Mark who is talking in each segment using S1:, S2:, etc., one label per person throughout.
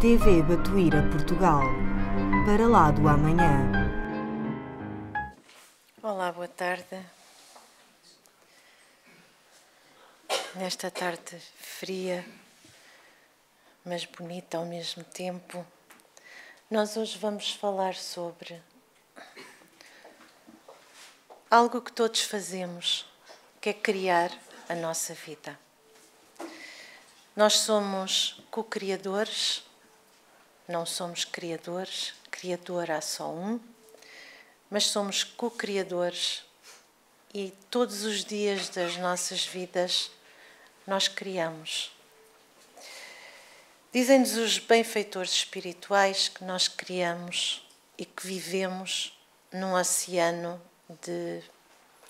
S1: TV Batuíra Portugal, para lá do amanhã.
S2: Olá, boa tarde. Nesta tarde fria, mas bonita ao mesmo tempo, nós hoje vamos falar sobre algo que todos fazemos, que é criar a nossa vida. Nós somos co-criadores, não somos criadores, criador há só um, mas somos co-criadores e todos os dias das nossas vidas nós criamos. Dizem-nos os benfeitores espirituais que nós criamos e que vivemos num oceano de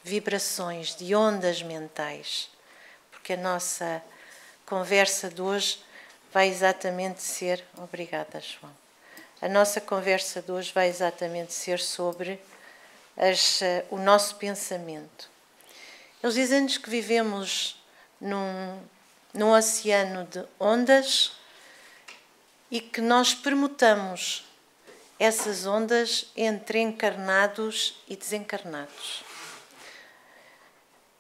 S2: vibrações, de ondas mentais, porque a nossa conversa de hoje vai exatamente ser... Obrigada, João. A nossa conversa de hoje vai exatamente ser sobre o nosso pensamento. Eles dizem-nos que vivemos num oceano de ondas e que nós permutamos essas ondas entre encarnados e desencarnados.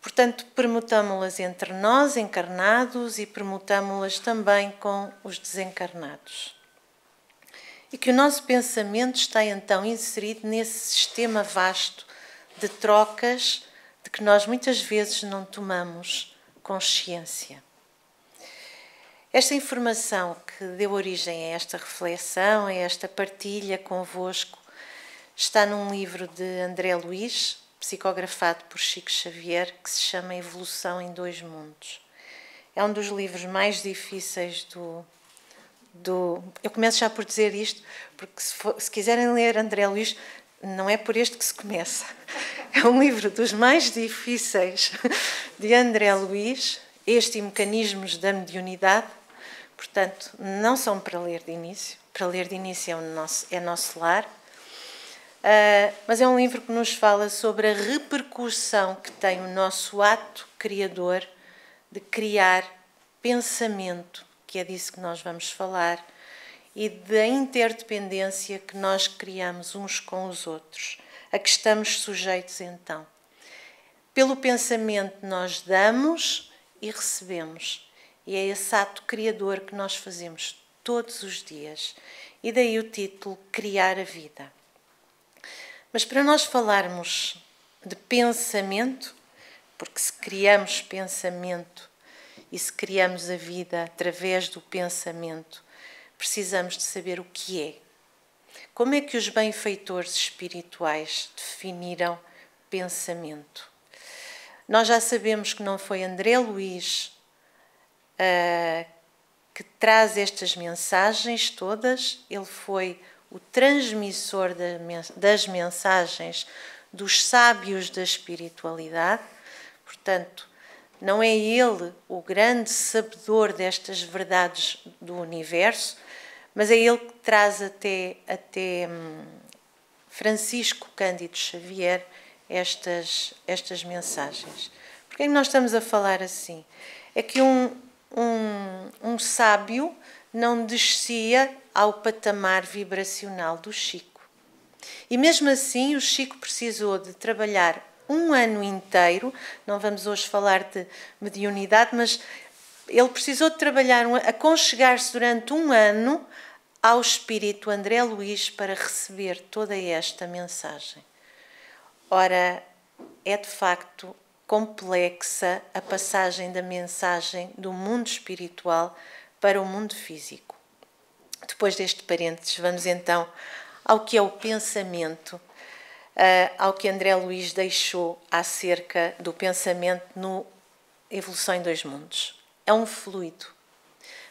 S2: Portanto, permutamo-las entre nós, encarnados, e permutamo-las também com os desencarnados. E que o nosso pensamento está então inserido nesse sistema vasto de trocas de que nós muitas vezes não tomamos consciência. Esta informação que deu origem a esta reflexão, a esta partilha convosco, está num livro de André Luiz, psicografado por Chico Xavier, que se chama Evolução em Dois Mundos. É um dos livros mais difíceis Eu começo já por dizer isto, porque se quiserem ler André Luiz, não é por este que se começa. É um livro dos mais difíceis de André Luiz, este e Mecanismos da Mediunidade. Portanto, não são para ler de início. Para ler de início é nosso lar. Mas é um livro que nos fala sobre a repercussão que tem o nosso ato criador de criar pensamento, que é disso que nós vamos falar, e da interdependência que nós criamos uns com os outros, a que estamos sujeitos então. Pelo pensamento nós damos e recebemos, e é esse ato criador que nós fazemos todos os dias, e daí o título Criar a Vida. Mas para nós falarmos de pensamento, porque se criamos pensamento e se criamos a vida através do pensamento, precisamos de saber o que é. Como é que os benfeitores espirituais definiram pensamento? Nós já sabemos que não foi André Luiz que traz estas mensagens todas, ele foi o transmissor das mensagens dos sábios da espiritualidade, portanto, não é ele o grande sabedor destas verdades do universo, mas é ele que traz até Francisco Cândido Xavier estas mensagens. Por que é que nós estamos a falar assim? É que um sábio não descia ao patamar vibracional do Chico. E mesmo assim o Chico precisou de trabalhar um ano inteiro, não vamos hoje falar de mediunidade, mas ele precisou de trabalhar, aconchegar-se durante um ano ao espírito André Luiz para receber toda esta mensagem. Ora, é de facto complexa a passagem da mensagem do mundo espiritual para o mundo físico. Depois deste parênteses, vamos então ao que é o pensamento, ao que André Luiz deixou acerca do pensamento no Evolução em Dois Mundos. É um fluido,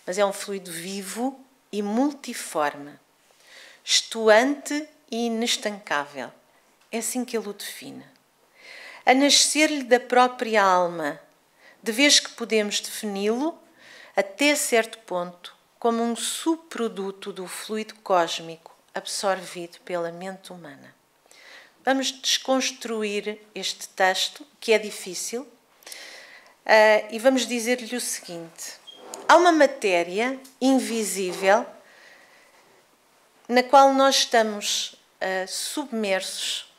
S2: mas é um fluido vivo e multiforme, estuante e inestancável. É assim que ele o define. A nascer-lhe da própria alma, de vez que podemos defini-lo, até certo ponto, como um subproduto do fluido cósmico absorvido pela mente humana. Vamos desconstruir este texto, que é difícil, e vamos dizer-lhe o seguinte: há uma matéria invisível na qual nós estamos submersos,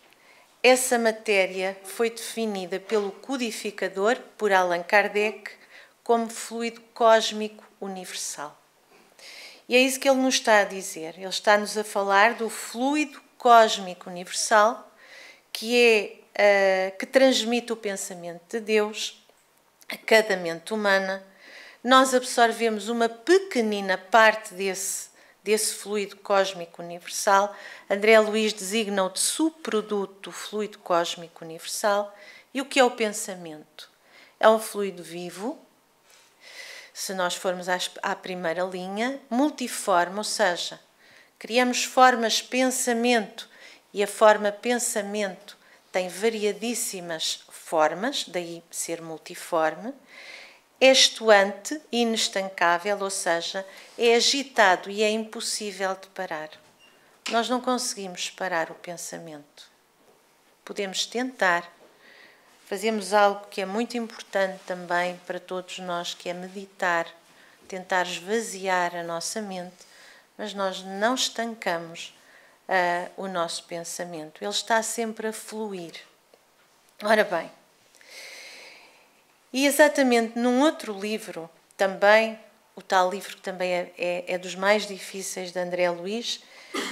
S2: essa matéria foi definida pelo codificador, por Allan Kardec, como fluido cósmico universal. E é isso que ele nos está a dizer. Ele está-nos a falar do fluido cósmico universal, que transmite o pensamento de Deus a cada mente humana. Nós absorvemos uma pequenina parte desse fluido cósmico universal. André Luiz designa-o de subproduto do fluido cósmico universal. E o que é o pensamento? É um fluido vivo, se nós formos à primeira linha, multiforme, ou seja, criamos formas pensamento e a forma pensamento tem variadíssimas formas, daí ser multiforme. É estuante e inestancável, ou seja, é agitado e é impossível de parar. Nós não conseguimos parar o pensamento. Podemos tentar. Fazemos algo que é muito importante também para todos nós, que é meditar, tentar esvaziar a nossa mente, mas nós não estancamos o nosso pensamento. Ele está sempre a fluir. Ora bem, e exatamente num outro livro, também, o tal livro que também é dos mais difíceis de André Luiz,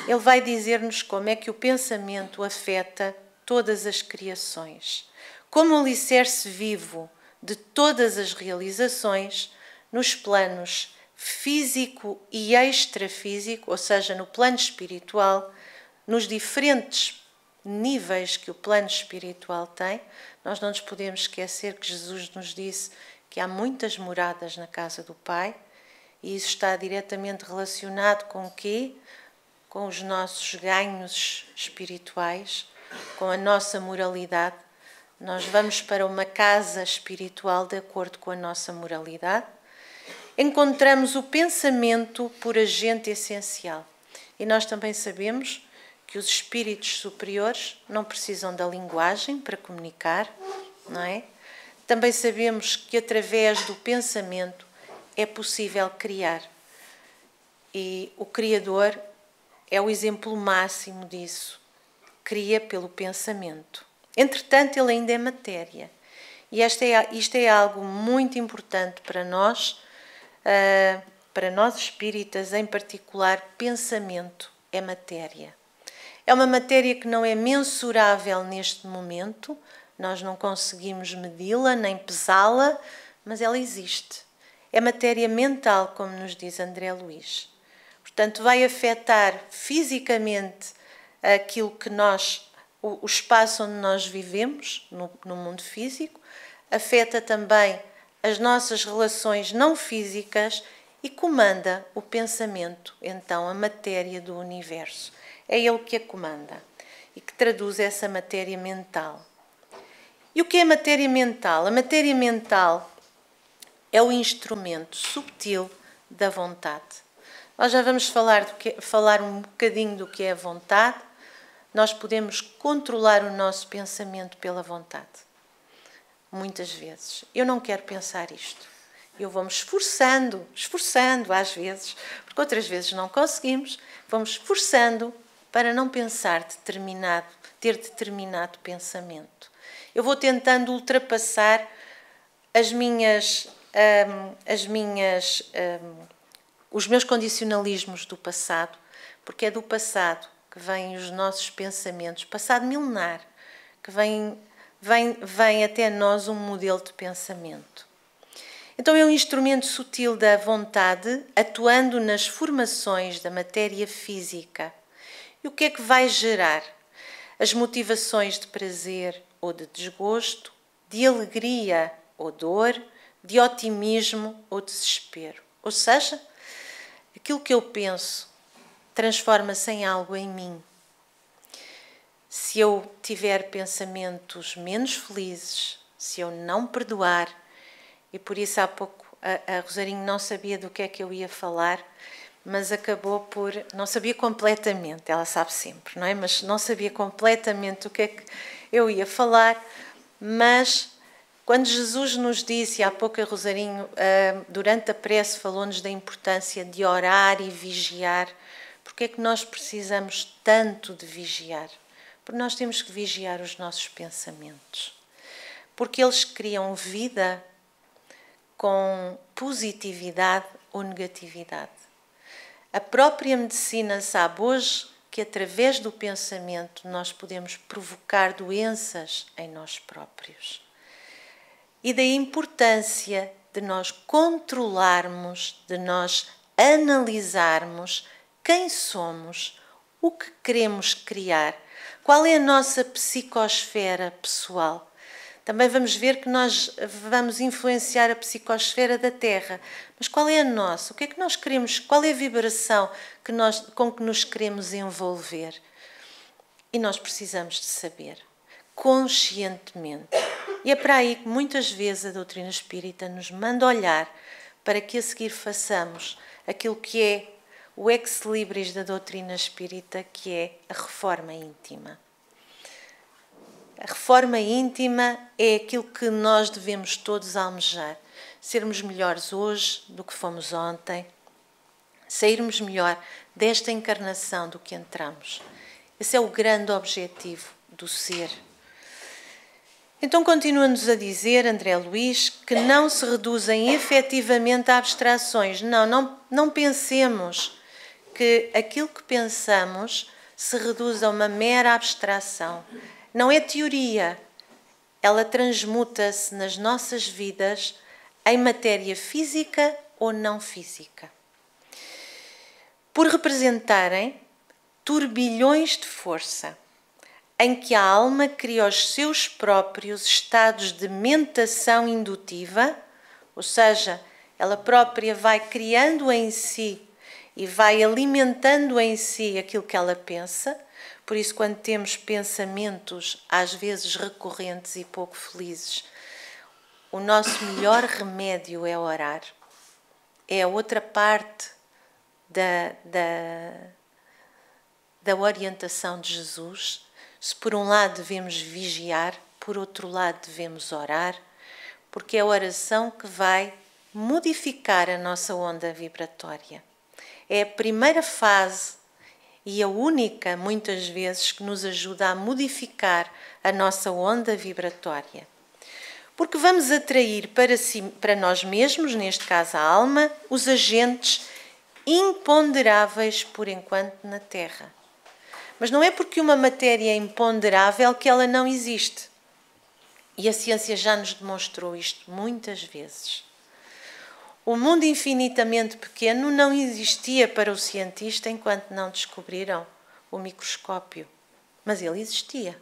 S2: ele vai dizer-nos como é que o pensamento afeta todas as criações. Como alicerce vivo de todas as realizações nos planos físico e extrafísico, ou seja, no plano espiritual, nos diferentes níveis que o plano espiritual tem, nós não nos podemos esquecer que Jesus nos disse que há muitas moradas na casa do Pai, e isso está diretamente relacionado com o quê? Com os nossos ganhos espirituais, com a nossa moralidade. Nós vamos para uma casa espiritual de acordo com a nossa moralidade. Encontramos o pensamento por agente essencial. E nós também sabemos que os espíritos superiores não precisam da linguagem para comunicar, não é? Também sabemos que através do pensamento é possível criar. E o Criador é o exemplo máximo disso. Cria pelo pensamento. Entretanto, ele ainda é matéria. E isto é algo muito importante para nós espíritas, em particular, pensamento é matéria. É uma matéria que não é mensurável neste momento, nós não conseguimos medi-la nem pesá-la, mas ela existe. É matéria mental, como nos diz André Luiz. Portanto, vai afetar fisicamente aquilo que o espaço onde nós vivemos, no mundo físico, afeta também as nossas relações não físicas e comanda o pensamento, então, a matéria do universo. É ele que a comanda e que traduz essa matéria mental. E o que é matéria mental? A matéria mental é o instrumento subtil da vontade. Nós já vamos falar um bocadinho do que é a vontade. Nós podemos controlar o nosso pensamento pela vontade. Muitas vezes. Eu não quero pensar isto. Eu vou-me esforçando às vezes, porque outras vezes não conseguimos, vamos esforçando para não pensar ter determinado pensamento. Eu vou tentando ultrapassar os meus condicionalismos do passado, porque é do passado que vêm os nossos pensamentos, passado milenar, que vem até nós um modelo de pensamento. Então é um instrumento sutil da vontade, atuando nas formações da matéria física. E o que é que vai gerar? As motivações de prazer ou de desgosto, de alegria ou dor, de otimismo ou desespero. Ou seja, aquilo que eu penso transforma-se em algo em mim. Se eu tiver pensamentos menos felizes, se eu não perdoar, e por isso há pouco a Rosarinho não sabia do que é que eu ia falar, mas acabou por... Não sabia completamente, ela sabe sempre, não é? Mas não sabia completamente o que é que eu ia falar, mas quando Jesus nos disse, e há pouco a Rosarinho, durante a prece, falou-nos da importância de orar e vigiar, Porque é que nós precisamos tanto de vigiar? Porque nós temos que vigiar os nossos pensamentos. Porque eles criam vida com positividade ou negatividade. A própria medicina sabe hoje que através do pensamento nós podemos provocar doenças em nós próprios. E da importância de nós controlarmos, de nós analisarmos quem somos, o que queremos criar, qual é a nossa psicosfera pessoal. Também vamos ver que nós vamos influenciar a psicosfera da Terra. Mas qual é a nossa? O que é que nós queremos? Qual é a vibração com que nos queremos envolver? E nós precisamos de saber, conscientemente. E é para aí que muitas vezes a doutrina espírita nos manda olhar para que a seguir façamos aquilo que é o ex-libris da doutrina espírita, que é a reforma íntima. A reforma íntima é aquilo que nós devemos todos almejar. Sermos melhores hoje do que fomos ontem. Sairmos melhor desta encarnação do que entramos. Esse é o grande objetivo do ser. Então continua-nos a dizer, André Luís, que não se reduzem efetivamente a abstrações. Não pensemos que aquilo que pensamos se reduz a uma mera abstração. Não é teoria, ela transmuta-se nas nossas vidas em matéria física ou não física. Por representarem turbilhões de força, em que a alma cria os seus próprios estados de mentação indutiva, ou seja, ela própria vai criando em si e vai alimentando em si aquilo que ela pensa. Por isso, quando temos pensamentos, às vezes recorrentes e pouco felizes, o nosso melhor remédio é orar. É a outra parte da orientação de Jesus. Se por um lado devemos vigiar, por outro lado devemos orar, porque é a oração que vai modificar a nossa onda vibratória. É a primeira fase e a única, muitas vezes, que nos ajuda a modificar a nossa onda vibratória. Porque vamos atrair para nós mesmos, neste caso a alma, os agentes imponderáveis por enquanto na Terra. Mas não é porque uma matéria é imponderável que ela não existe. E a ciência já nos demonstrou isto muitas vezes. O mundo infinitamente pequeno não existia para o cientista enquanto não descobriram o microscópio, mas ele existia.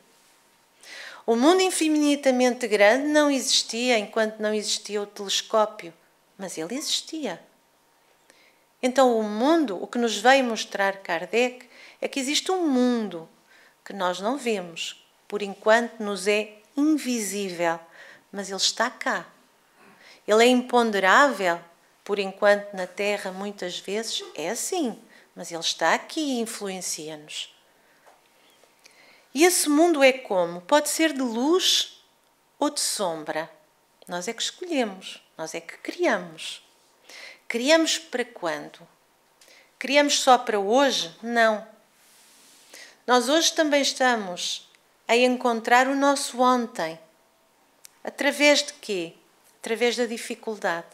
S2: O mundo infinitamente grande não existia enquanto não existia o telescópio, mas ele existia. Então o mundo, o que nos veio mostrar Kardec, é que existe um mundo que nós não vemos, por enquanto nos é invisível, mas ele está cá. Ele é imponderável. Por enquanto, na Terra, muitas vezes, é assim. Mas ele está aqui e influencia-nos. E esse mundo é como? Pode ser de luz ou de sombra. Nós é que escolhemos. Nós é que criamos. Criamos para quando? Criamos só para hoje? Não. Nós hoje também estamos a encontrar o nosso ontem. Através de quê? Através da dificuldade.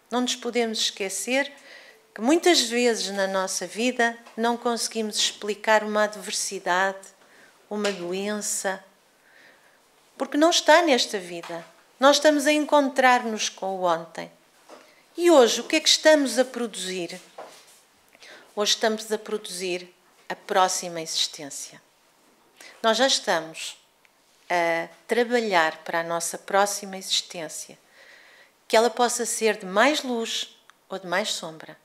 S2: Não nos podemos esquecer que muitas vezes na nossa vida não conseguimos explicar uma adversidade, uma doença, porque não está nesta vida. Nós estamos a encontrar-nos com o ontem. E hoje, o que é que estamos a produzir? Hoje estamos a produzir a próxima existência. Nós já estamos a trabalhar para a nossa próxima existência. Que ela possa ser de mais luz ou de mais sombra,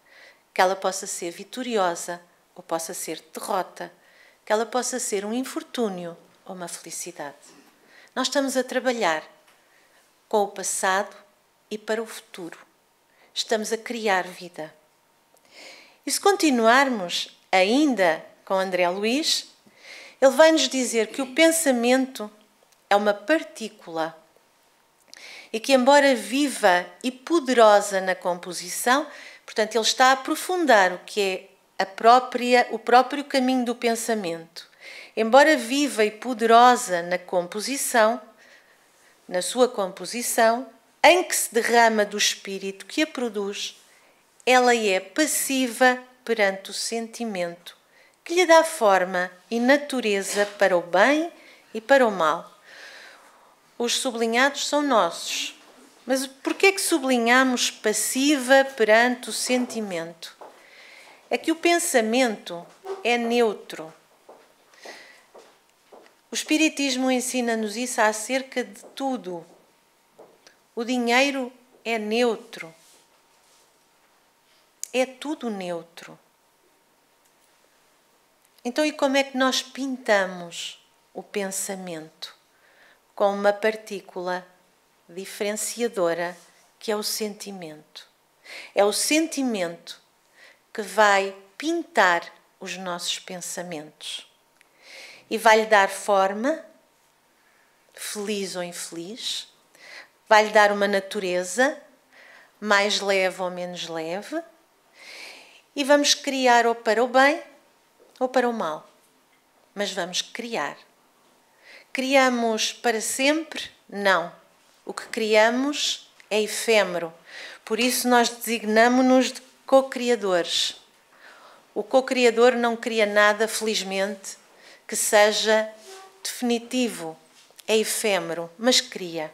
S2: que ela possa ser vitoriosa ou possa ser de derrota, que ela possa ser um infortúnio ou uma felicidade. Nós estamos a trabalhar com o passado e para o futuro. Estamos a criar vida. E se continuarmos ainda com André Luís, ele vai nos dizer que o pensamento é uma partícula e que, embora viva e poderosa na composição, portanto, ele está a aprofundar o que é o próprio caminho do pensamento, embora viva e poderosa na sua composição, em que se derrama do espírito que a produz, ela é passiva perante o sentimento, que lhe dá forma e natureza para o bem e para o mal. Os sublinhados são nossos. Mas por que é que sublinhamos passiva perante o sentimento? É que o pensamento é neutro. O Espiritismo ensina-nos isso acerca de tudo. O dinheiro é neutro. É tudo neutro. Então, e como é que nós pintamos o pensamento? Com uma partícula diferenciadora, que é o sentimento. É o sentimento que vai pintar os nossos pensamentos e vai-lhe dar forma, feliz ou infeliz, vai-lhe dar uma natureza mais leve ou menos leve, e vamos criar ou para o bem ou para o mal. Mas vamos criar. Criamos para sempre? Não. O que criamos é efêmero. Por isso nós designamo-nos de co-criadores. O co-criador não cria nada, felizmente, que seja definitivo. É efêmero, mas cria.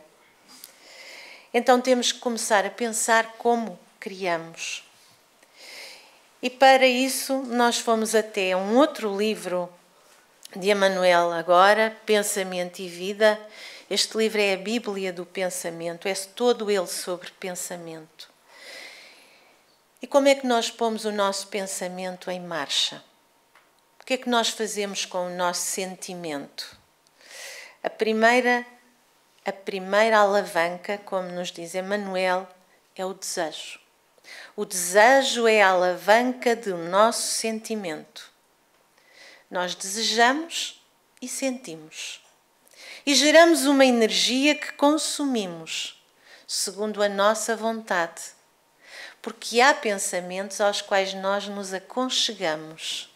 S2: Então temos que começar a pensar como criamos. E para isso nós fomos até um outro livro de Emmanuel agora, Pensamento e Vida. Este livro é a Bíblia do pensamento, é todo ele sobre pensamento. E como é que nós pomos o nosso pensamento em marcha? O que é que nós fazemos com o nosso sentimento? A primeira alavanca, como nos diz Emmanuel, é o desejo. O desejo é a alavanca do nosso sentimento. Nós desejamos e sentimos. E geramos uma energia que consumimos, segundo a nossa vontade. Porque há pensamentos aos quais nós nos aconchegamos.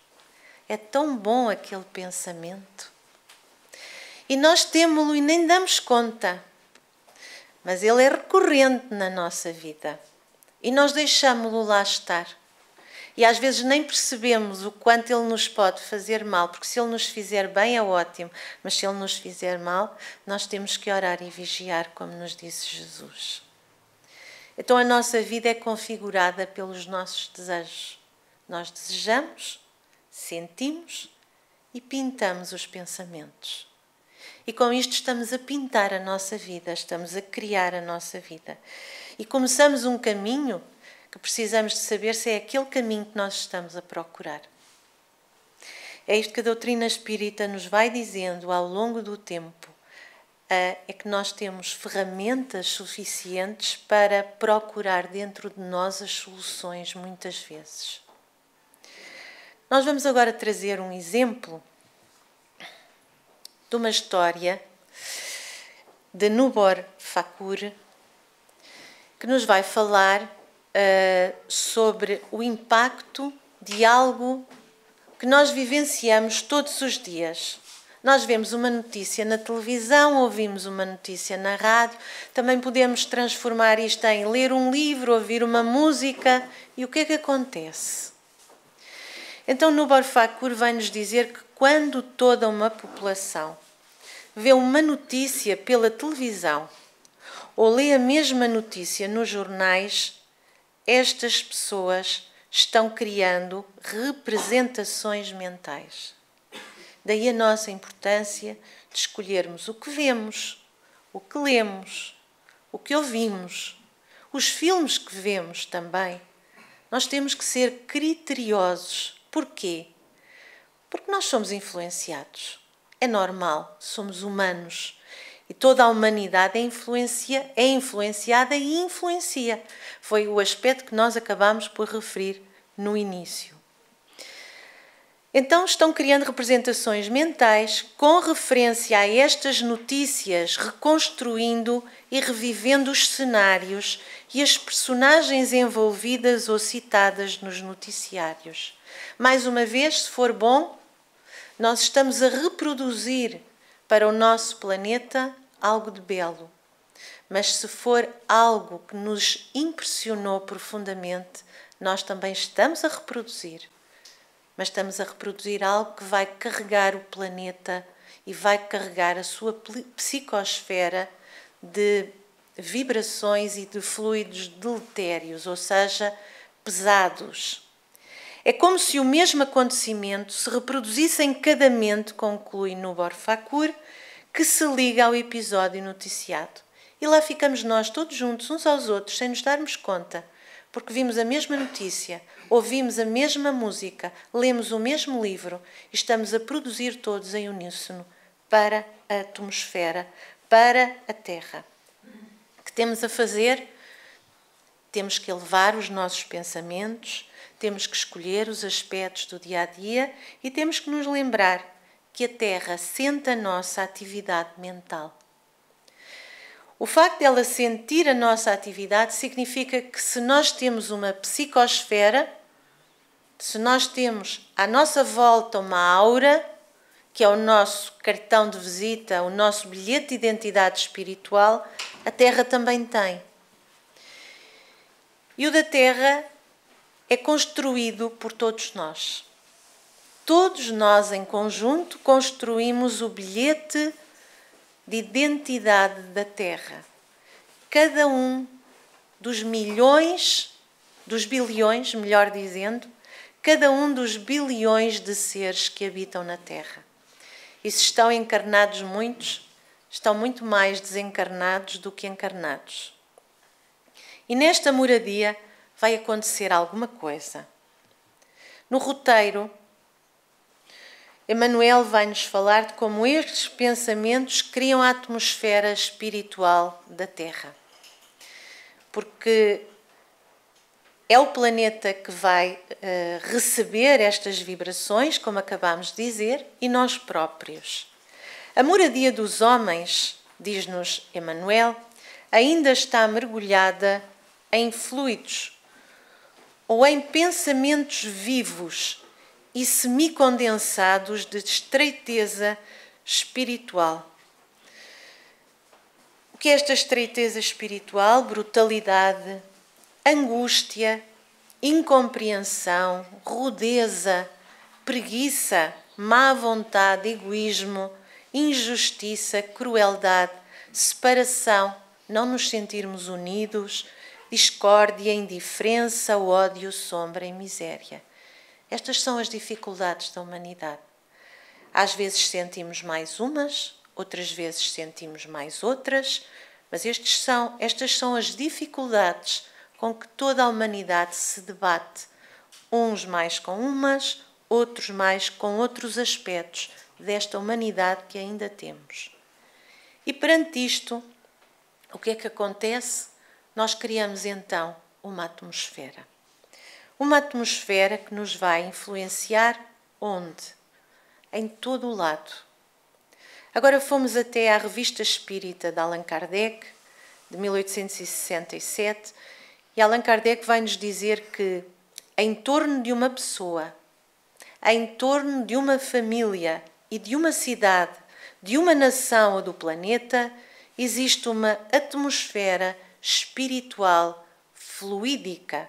S2: É tão bom aquele pensamento. E nós temo-lo e nem damos conta. Mas ele é recorrente na nossa vida. E nós deixamo-lo lá estar. E às vezes nem percebemos o quanto ele nos pode fazer mal, porque se ele nos fizer bem é ótimo, mas se ele nos fizer mal, nós temos que orar e vigiar, como nos disse Jesus. Então a nossa vida é configurada pelos nossos desejos. Nós desejamos, sentimos e pintamos os pensamentos. E com isto estamos a pintar a nossa vida, estamos a criar a nossa vida. E começamos um caminho que precisamos de saber se é aquele caminho que nós estamos a procurar. É isto que a doutrina espírita nos vai dizendo ao longo do tempo, é que nós temos ferramentas suficientes para procurar dentro de nós as soluções muitas vezes. Nós vamos agora trazer um exemplo de uma história de Nubor Thakur, que nos vai falar sobre o impacto de algo que nós vivenciamos todos os dias. Nós vemos uma notícia na televisão, ouvimos uma notícia na rádio, também podemos transformar isto em ler um livro, ouvir uma música. E o que é que acontece? Então Nubor Thakur vai nos dizer que quando toda uma população vê uma notícia pela televisão ou lê a mesma notícia nos jornais, estas pessoas estão criando representações mentais. Daí a nossa importância de escolhermos o que vemos, o que lemos, o que ouvimos, os filmes que vemos também. Nós temos que ser criteriosos. Porquê? Porque nós somos influenciados. É normal, somos humanos. E toda a humanidade é influenciada e influencia. Foi o aspecto que nós acabámos por referir no início. Então estão criando representações mentais com referência a estas notícias, reconstruindo e revivendo os cenários e as personagens envolvidas ou citadas nos noticiários. Mais uma vez, se for bom, nós estamos a reproduzir para o nosso planeta algo de belo. Mas se for algo que nos impressionou profundamente, nós também estamos a reproduzir. Mas estamos a reproduzir algo que vai carregar o planeta e vai carregar a sua psicosfera de vibrações e de fluidos deletérios, ou seja, pesados. É como se o mesmo acontecimento se reproduzisse em cada mente, conclui Nubor Fakur, que se liga ao episódio noticiado. E lá ficamos nós todos juntos, uns aos outros, sem nos darmos conta, porque vimos a mesma notícia, ouvimos a mesma música, lemos o mesmo livro e estamos a produzir todos em uníssono para a atmosfera, para a Terra. O que temos a fazer? Temos que elevar os nossos pensamentos, temos que escolher os aspectos do dia-a-dia e temos que nos lembrar que a Terra sente a nossa atividade mental. O facto de ela sentir a nossa atividade significa que se nós temos uma psicosfera, se nós temos à nossa volta uma aura, que é o nosso cartão de visita, o nosso bilhete de identidade espiritual, a Terra também tem. E o da Terra é construído por todos nós. Todos nós em conjunto construímos o bilhete de identidade da Terra. Cada um dos milhões, dos bilhões, melhor dizendo, cada um dos bilhões de seres que habitam na Terra. E se estão encarnados muitos, estão muito mais desencarnados do que encarnados. E nesta moradia vai acontecer alguma coisa. No roteiro, Emmanuel vai-nos falar de como estes pensamentos criam a atmosfera espiritual da Terra. Porque é o planeta que vai receber estas vibrações, como acabámos de dizer, e nós próprios. A moradia dos homens, diz-nos Emmanuel, ainda está mergulhada em fluidos ou em pensamentos vivos e semicondensados de estreiteza espiritual. O que é esta estreiteza espiritual? Brutalidade, angústia, incompreensão, rudeza, preguiça, má vontade, egoísmo, injustiça, crueldade, separação, não nos sentirmos unidos, discórdia, indiferença, ódio, sombra e miséria. Estas são as dificuldades da humanidade. Às vezes sentimos mais umas, outras vezes sentimos mais outras, mas estas são as dificuldades com que toda a humanidade se debate, uns mais com umas, outros mais com outros aspectos desta humanidade que ainda temos. E perante isto, o que é que acontece? Nós criamos então uma atmosfera. Uma atmosfera que nos vai influenciar onde? Em todo o lado. Agora fomos até à Revista Espírita de Allan Kardec, de 1867, e Allan Kardec vai-nos dizer que em torno de uma pessoa, em torno de uma família e de uma cidade, de uma nação ou do planeta, existe uma atmosfera espiritual fluídica,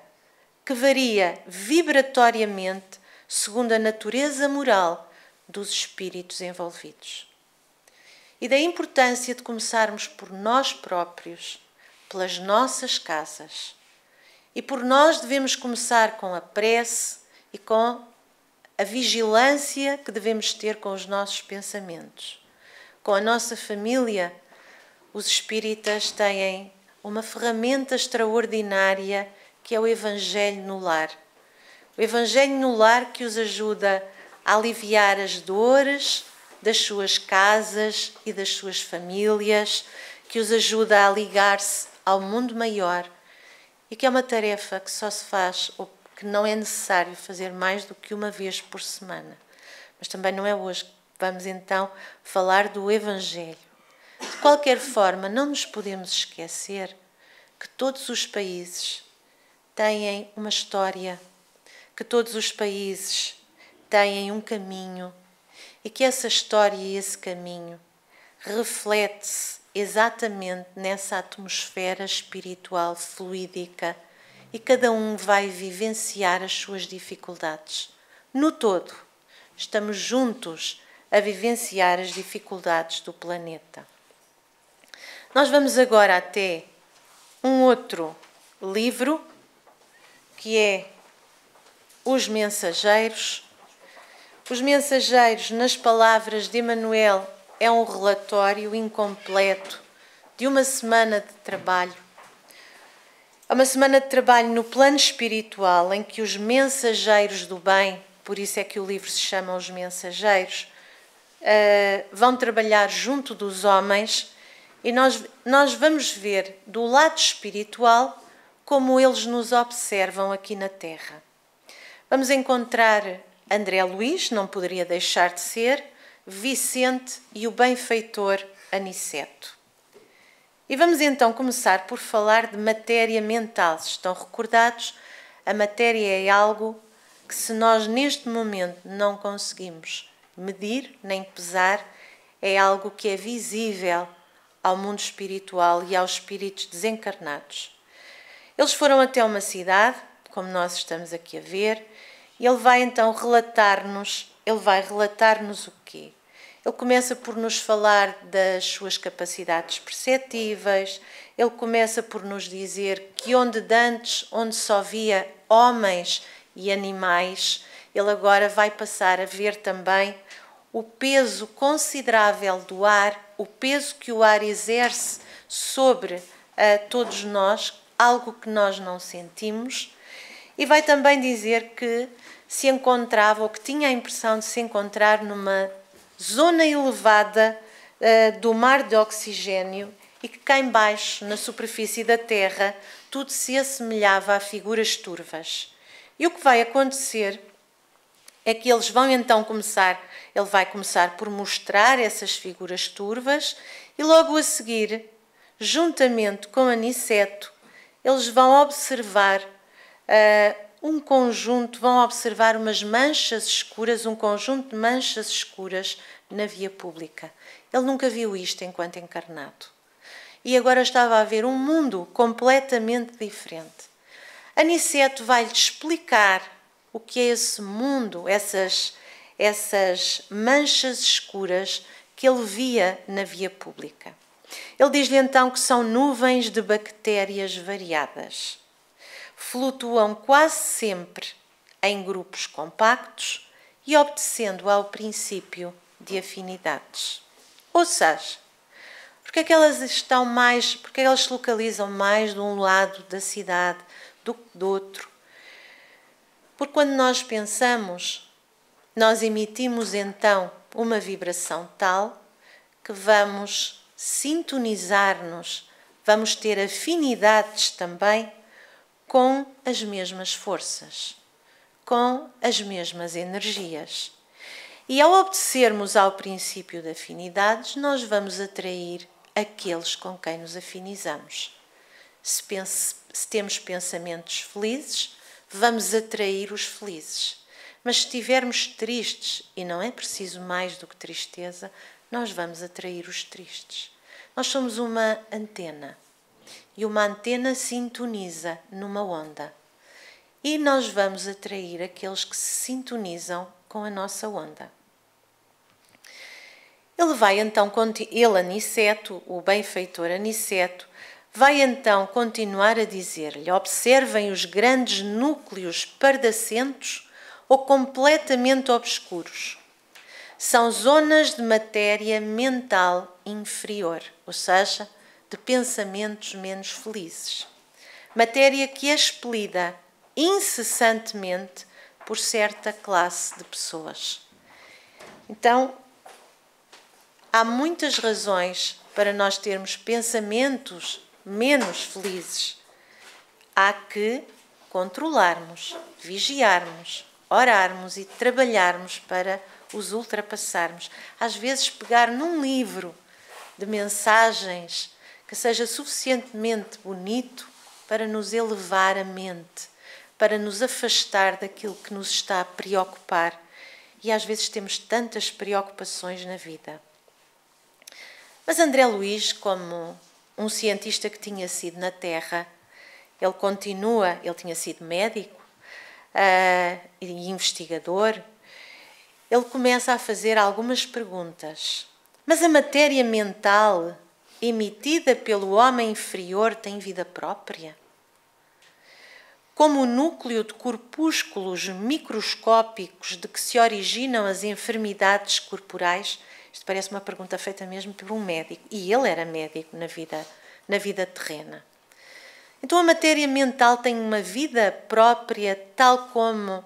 S2: que varia vibratoriamente segundo a natureza moral dos espíritos envolvidos. E da importância de começarmos por nós próprios, pelas nossas casas. E por nós devemos começar com a prece e com a vigilância que devemos ter com os nossos pensamentos. Com a nossa família, os espíritas têm uma ferramenta extraordinária que é o Evangelho no lar. O Evangelho no lar que os ajuda a aliviar as dores das suas casas e das suas famílias, que os ajuda a ligar-se ao mundo maior e que é uma tarefa que só se faz ou que não é necessário fazer mais do que uma vez por semana. mas também não é hoje. Vamos então falar do Evangelho. De qualquer forma, não nos podemos esquecer que todos os países têm uma história, que todos os países têm um caminho e que essa história e esse caminho reflete-se exatamente nessa atmosfera espiritual fluídica e cada um vai vivenciar as suas dificuldades. No todo, estamos juntos a vivenciar as dificuldades do planeta. Nós vamos agora até um outro livro, que é Os Mensageiros. Os Mensageiros, nas palavras de Emmanuel, é um relatório incompleto de uma semana de trabalho. É uma semana de trabalho no plano espiritual, em que os mensageiros do bem, por isso é que o livro se chama Os Mensageiros, vão trabalhar junto dos homens e nós vamos ver do lado espiritual como eles nos observam aqui na Terra. Vamos encontrar André Luís, não poderia deixar de ser, Vicente e o benfeitor Aniceto. E vamos então começar por falar de matéria mental. Se estão recordados, a matéria é algo que, se nós neste momento não conseguimos medir nem pesar, é algo que é visível ao mundo espiritual e aos espíritos desencarnados. Eles foram até uma cidade, como nós estamos aqui a ver, e ele vai então relatar-nos o quê? Ele começa por nos falar das suas capacidades perceptíveis, ele começa por nos dizer que onde só via homens e animais, ele agora vai passar a ver também o peso considerável do ar, o peso que o ar exerce sobre todos nós, algo que nós não sentimos, e vai também dizer que se encontrava, ou que tinha a impressão de se encontrar numa zona elevada do mar de oxigênio e que cá embaixo, na superfície da Terra, tudo se assemelhava a figuras turvas. E o que vai acontecer é que ele vai começar por mostrar essas figuras turvas e logo a seguir, juntamente com Aniceto, eles vão observar vão observar umas manchas escuras, um conjunto de manchas escuras na via pública. Ele nunca viu isto enquanto encarnado. E agora estava a ver um mundo completamente diferente. Aniceto vai-lhe explicar o que é esse mundo, essas manchas escuras que ele via na via pública. Ele diz-lhe então que são nuvens de bactérias variadas. Flutuam quase sempre em grupos compactos e obedecendo ao princípio de afinidades. Ou seja, porque é que elas se localizam mais de um lado da cidade do que do outro? Porque quando nós pensamos, nós emitimos então uma vibração tal que vamos sintonizar-nos, vamos ter afinidades também com as mesmas forças, com as mesmas energias. E ao obedecermos ao princípio de afinidades, nós vamos atrair aqueles com quem nos afinizamos. Se temos pensamentos felizes, vamos atrair os felizes. Mas se estivermos tristes, e não é preciso mais do que tristeza, nós vamos atrair os tristes. Nós somos uma antena. E uma antena sintoniza numa onda. E nós vamos atrair aqueles que se sintonizam com a nossa onda. Ele, Aniceto, o benfeitor Aniceto, vai então continuar a dizer-lhe: observem os grandes núcleos pardacentos ou completamente obscuros. São zonas de matéria mental inferior, ou seja, de pensamentos menos felizes. Matéria que é expelida incessantemente por certa classe de pessoas. Então, há muitas razões para nós termos pensamentos menos felizes. Há que controlarmos, vigiarmos, orarmos e trabalharmos para os ultrapassarmos. Às vezes pegar num livro de mensagens que seja suficientemente bonito para nos elevar a mente, para nos afastar daquilo que nos está a preocupar. E às vezes temos tantas preocupações na vida. Mas André Luiz, como um cientista que tinha sido na Terra, ele tinha sido médico e investigador, ele começa a fazer algumas perguntas. Mas a matéria mental emitida pelo homem inferior tem vida própria? Como o núcleo de corpúsculos microscópicos de que se originam as enfermidades corporais? Isto parece uma pergunta feita mesmo por um médico. E ele era médico na vida terrena. Então a matéria mental tem uma vida própria, tal como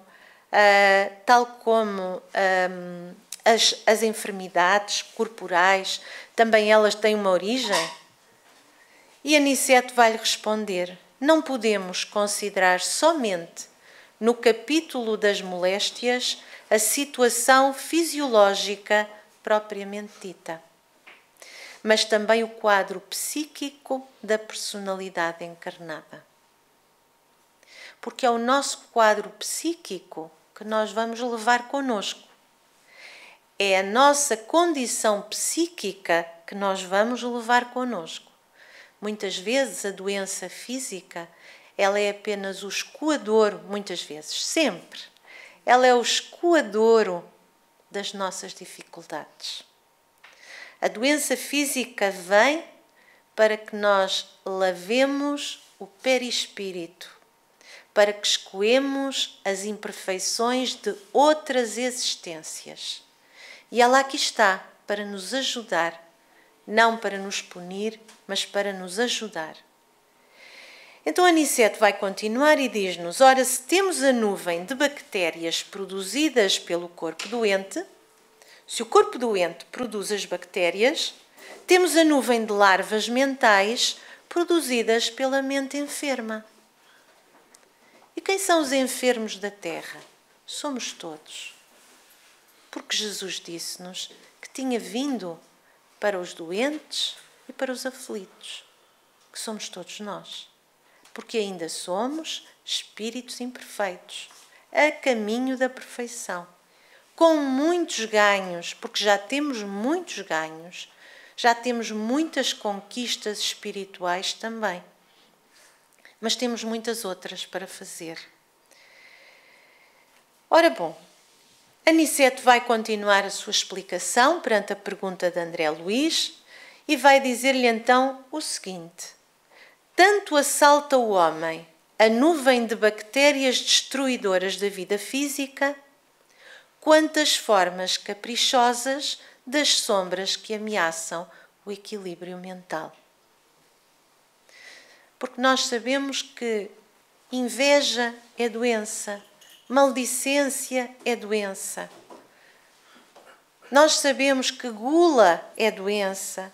S2: as enfermidades corporais, também elas têm uma origem? E Aniceto vai-lhe responder: não podemos considerar somente no capítulo das moléstias a situação fisiológica propriamente dita, mas também o quadro psíquico da personalidade encarnada. Porque é o nosso quadro psíquico que nós vamos levar connosco. É a nossa condição psíquica que nós vamos levar connosco. Muitas vezes a doença física, ela é apenas o escoadouro, muitas vezes, sempre. Ela é o escoadouro das nossas dificuldades. A doença física vem para que nós lavemos o perispírito, para que escoemos as imperfeições de outras existências. E ela aqui está para nos ajudar, não para nos punir, mas para nos ajudar. Então Aniceto vai continuar e diz-nos: ora, se temos a nuvem de bactérias produzidas pelo corpo doente, se o corpo doente produz as bactérias, temos a nuvem de larvas mentais produzidas pela mente enferma. E quem são os enfermos da Terra? Somos todos. Porque Jesus disse-nos que tinha vindo para os doentes e para os aflitos, que somos todos nós. Porque ainda somos espíritos imperfeitos, a caminho da perfeição, com muitos ganhos, porque já temos muitos ganhos, já temos muitas conquistas espirituais também, mas temos muitas outras para fazer. Ora bom, Aniceto vai continuar a sua explicação perante a pergunta de André Luiz e vai dizer-lhe então o seguinte: tanto assalta o homem a nuvem de bactérias destruidoras da vida física, quanto as formas caprichosas das sombras que ameaçam o equilíbrio mental. Porque nós sabemos que inveja é doença, maldicência é doença. Nós sabemos que gula é doença,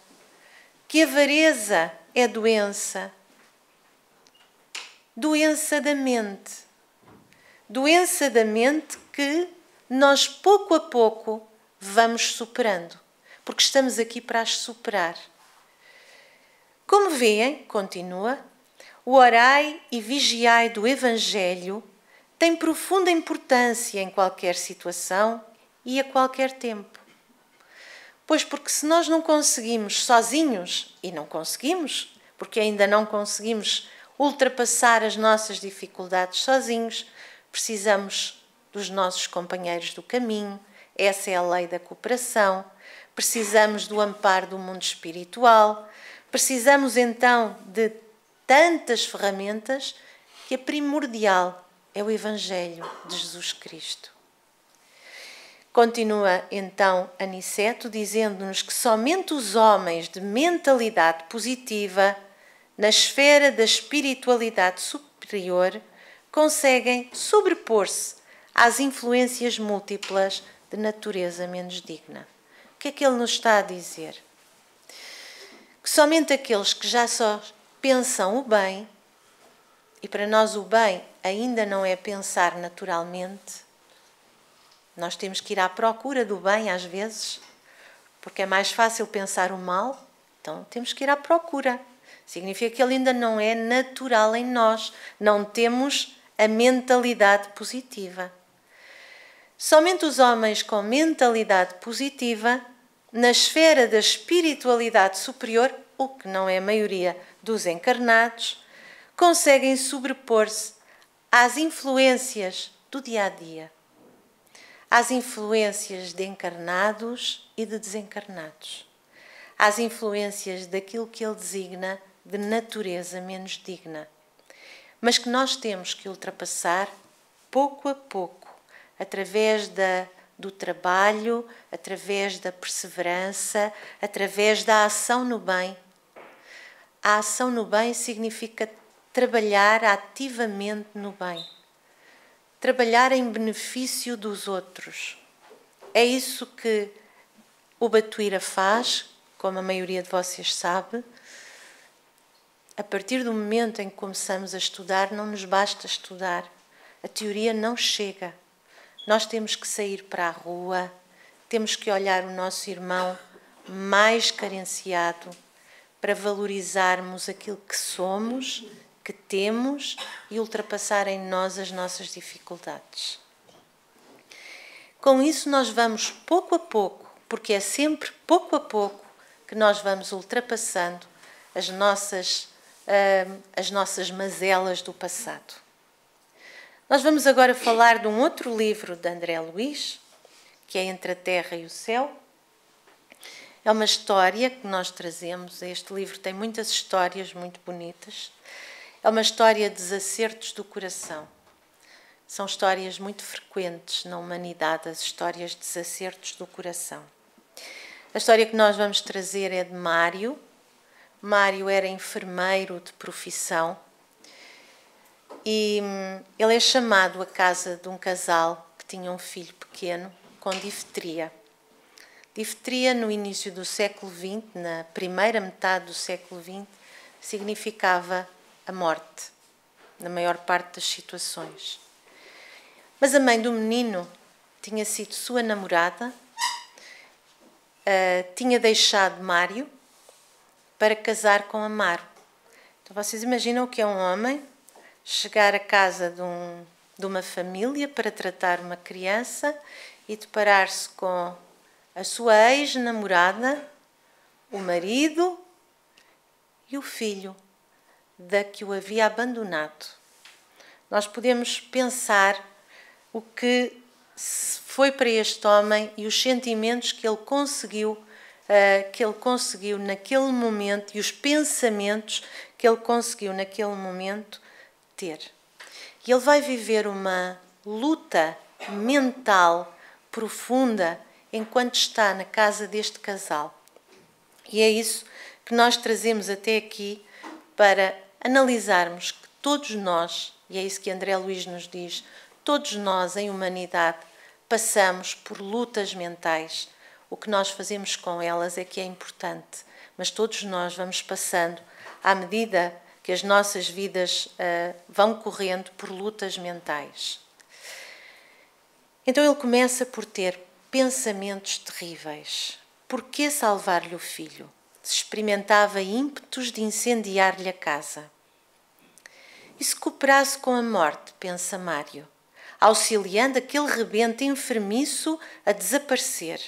S2: que avareza é doença. Doença da mente. Doença da mente que nós pouco a pouco vamos superando, porque estamos aqui para as superar. Como veem, continua, o orai e vigiai do Evangelho tem profunda importância em qualquer situação e a qualquer tempo. Pois porque se nós não conseguimos sozinhos, e não conseguimos, porque ainda não conseguimos ultrapassar as nossas dificuldades sozinhos, precisamos dos nossos companheiros do caminho, essa é a lei da cooperação, precisamos do amparo do mundo espiritual, precisamos então de tantas ferramentas que a primordial é o Evangelho de Jesus Cristo. Continua então Aniceto dizendo-nos que somente os homens de mentalidade positiva, na esfera da espiritualidade superior, conseguem sobrepor-se às influências múltiplas de natureza menos digna. O que é que ele nos está a dizer? Que somente aqueles que já só pensam o bem, e para nós o bem ainda não é pensar naturalmente, Nós temos que ir à procura do bem às vezes, porque é mais fácil pensar o mal, então temos que ir à procura. Significa que ele ainda não é natural em nós, não temos a mentalidade positiva. Somente os homens com mentalidade positiva, na esfera da espiritualidade superior, o que não é a maioria dos encarnados, conseguem sobrepor-se às influências do dia-a-dia, às influências de encarnados e de desencarnados, às influências daquilo que ele designa de natureza menos digna, mas que nós temos que ultrapassar pouco a pouco, através do trabalho, através da perseverança, através da ação no bem. A ação no bem significa trabalhar ativamente no bem, trabalhar em benefício dos outros. É isso que o Batuíra faz, como a maioria de vocês sabe. A partir do momento em que começamos a estudar, não nos basta estudar. A teoria não chega. Nós temos que sair para a rua, temos que olhar o nosso irmão mais carenciado para valorizarmos aquilo que somos, que temos e ultrapassar em nós as nossas dificuldades. Com isso nós vamos pouco a pouco, porque é sempre pouco a pouco que nós vamos ultrapassando as nossas mazelas do passado. Nós vamos agora falar de um outro livro de André Luiz, que é Entre a Terra e o Céu. É uma história que nós trazemos. Este livro tem muitas histórias muito bonitas. É uma história de desacertos do coração. São histórias muito frequentes na humanidade, as histórias de desacertos do coração. A história que nós vamos trazer é de Mário. Mário era enfermeiro de profissão e ele é chamado à casa de um casal que tinha um filho pequeno com difteria. Difteria no início do século XX, na primeira metade do século XX, significava a morte, na maior parte das situações. Mas a mãe do menino tinha sido sua namorada, tinha deixado Mário para casar com Amaro. Então vocês imaginam o que é um homem chegar à casa de uma família para tratar uma criança e deparar-se com a sua ex-namorada, o marido e o filho da que o havia abandonado. Nós podemos pensar o que foi para este homem e os sentimentos que ele conseguiu naquele momento e os pensamentos que ele conseguiu naquele momento ter. E ele vai viver uma luta mental profunda enquanto está na casa deste casal. E é isso que nós trazemos até aqui para analisarmos que todos nós, e é isso que André Luiz nos diz, todos nós em humanidade passamos por lutas mentais. O que nós fazemos com elas é que é importante, mas todos nós vamos passando à medida que as nossas vidas vão correndo por lutas mentais. Então ele começa por ter pensamentos terríveis. Por que salvar-lhe o filho? Se experimentava ímpetos de incendiar-lhe a casa. E se cooperasse com a morte, pensa Mário, auxiliando aquele rebento enfermiço a desaparecer.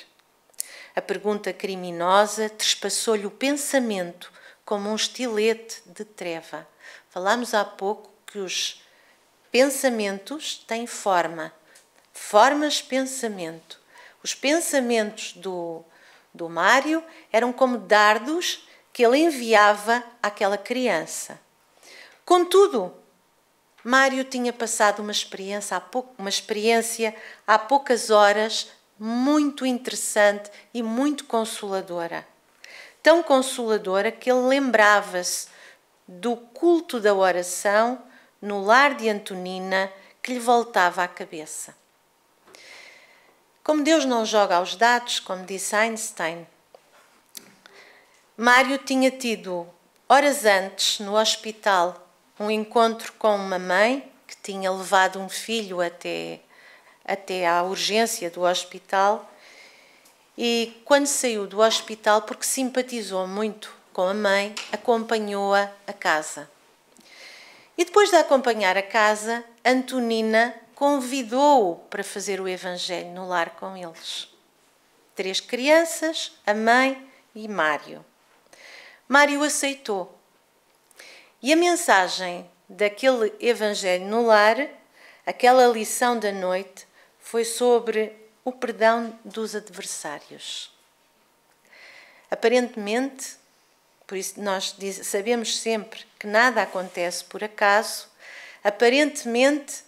S2: A pergunta criminosa trespassou-lhe o pensamento como um estilete de treva. Falámos há pouco que os pensamentos têm forma. Formas pensamento. Os pensamentos do Mário eram como dardos que ele enviava àquela criança. Contudo, Mário tinha passado uma experiência há poucas horas muito interessante e muito consoladora. Tão consoladora que ele lembrava-se do culto da oração no lar de Antonina que lhe voltava à cabeça. Como Deus não joga aos dados, como disse Einstein, Mário tinha tido, horas antes, no hospital, um encontro com uma mãe que tinha levado um filho até até à urgência do hospital e, quando saiu do hospital, porque simpatizou muito com a mãe, acompanhou-a a casa. E depois de acompanhar a casa, Antonina convidou-o para fazer o Evangelho no lar com eles. 3 crianças, a mãe e Mário. Mário aceitou. E a mensagem daquele Evangelho no lar, aquela lição da noite, foi sobre o perdão dos adversários. Aparentemente, por isso nós sabemos sempre que nada acontece por acaso, aparentemente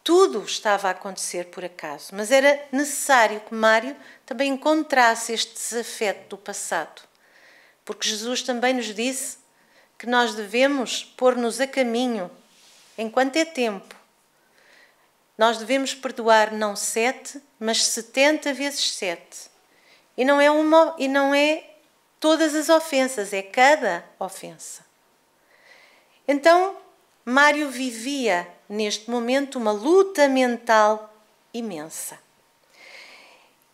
S2: tudo estava a acontecer por acaso, mas era necessário que Mário também encontrasse este desafeto do passado, porque Jesus também nos disse que nós devemos pôr-nos a caminho enquanto é tempo. Nós devemos perdoar não 7, mas 70 vezes 7. E não é todas as ofensas, é cada ofensa. Então, Mário vivia neste momento uma luta mental imensa.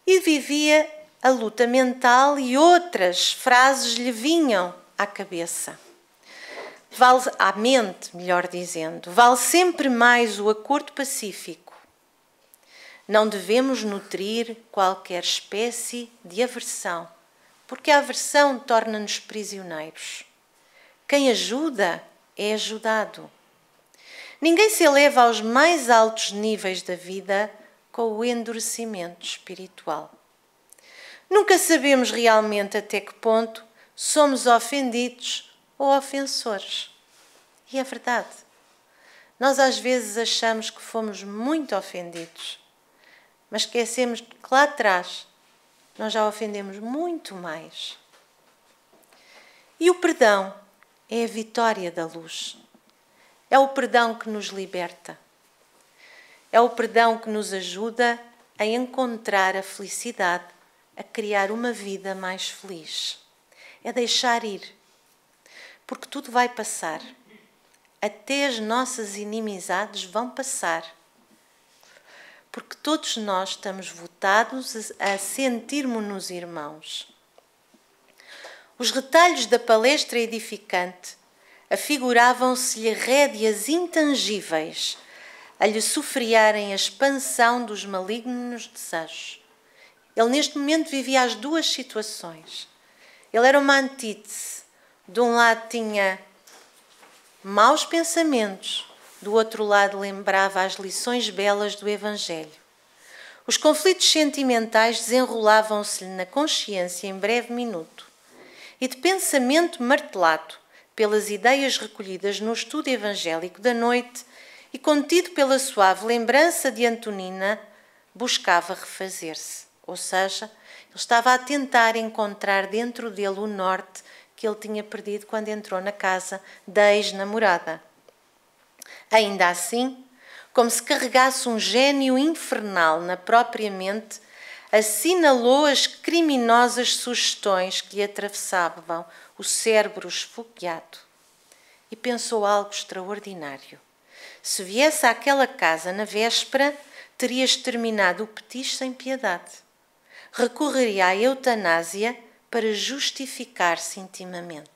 S2: E vivia a luta mental e outras frases lhe vinham à cabeça. À mente, melhor dizendo, vale sempre mais o acordo pacífico. Não devemos nutrir qualquer espécie de aversão, porque a aversão torna-nos prisioneiros. Quem ajuda é ajudado. Ninguém se eleva aos mais altos níveis da vida com o endurecimento espiritual. Nunca sabemos realmente até que ponto somos ofendidos ou ofensores. E é verdade. Nós às vezes achamos que fomos muito ofendidos, mas esquecemos que lá atrás nós já ofendemos muito mais. E o perdão é a vitória da luz. É o perdão que nos liberta. É o perdão que nos ajuda a encontrar a felicidade, a criar uma vida mais feliz. É deixar ir. Porque tudo vai passar. Até as nossas inimizades vão passar. Porque todos nós estamos votados a sentirmos-nos irmãos. Os retalhos da palestra edificante afiguravam-se-lhe rédeas intangíveis a lhe sofrearem a expansão dos malignos desejos. Ele neste momento vivia as 2 situações. Ele era uma antítese. De um lado tinha maus pensamentos, do outro lado lembrava as lições belas do Evangelho. Os conflitos sentimentais desenrolavam-se-lhe na consciência em breve minuto. E de pensamento martelado pelas ideias recolhidas no estudo evangélico da noite e contido pela suave lembrança de Antonina, buscava refazer-se. Ou seja, ele estava a tentar encontrar dentro dele o norte que ele tinha perdido quando entrou na casa da ex-namorada. Ainda assim, como se carregasse um gênio infernal na própria mente, assinalou as criminosas sugestões que lhe atravessavam o cérebro esfogueado e pensou algo extraordinário. Se viesse àquela casa na véspera, teria exterminado o petiche sem piedade. Recorreria à eutanásia para justificar-se intimamente.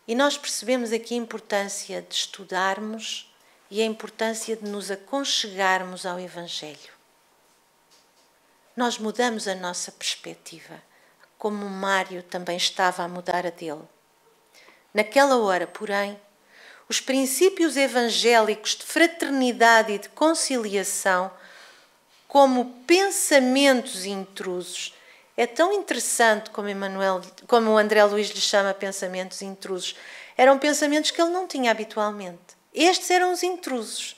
S2: E nós percebemos aqui a importância de estudarmos e a importância de nos aconchegarmos ao Evangelho. Nós mudamos a nossa perspectiva, como o Mário também estava a mudar a dele. Naquela hora, porém, os princípios evangélicos de fraternidade e de conciliação, como pensamentos intrusos, é tão interessante como o André Luiz lhe chama pensamentos intrusos. Eram pensamentos que ele não tinha habitualmente. Estes eram os intrusos,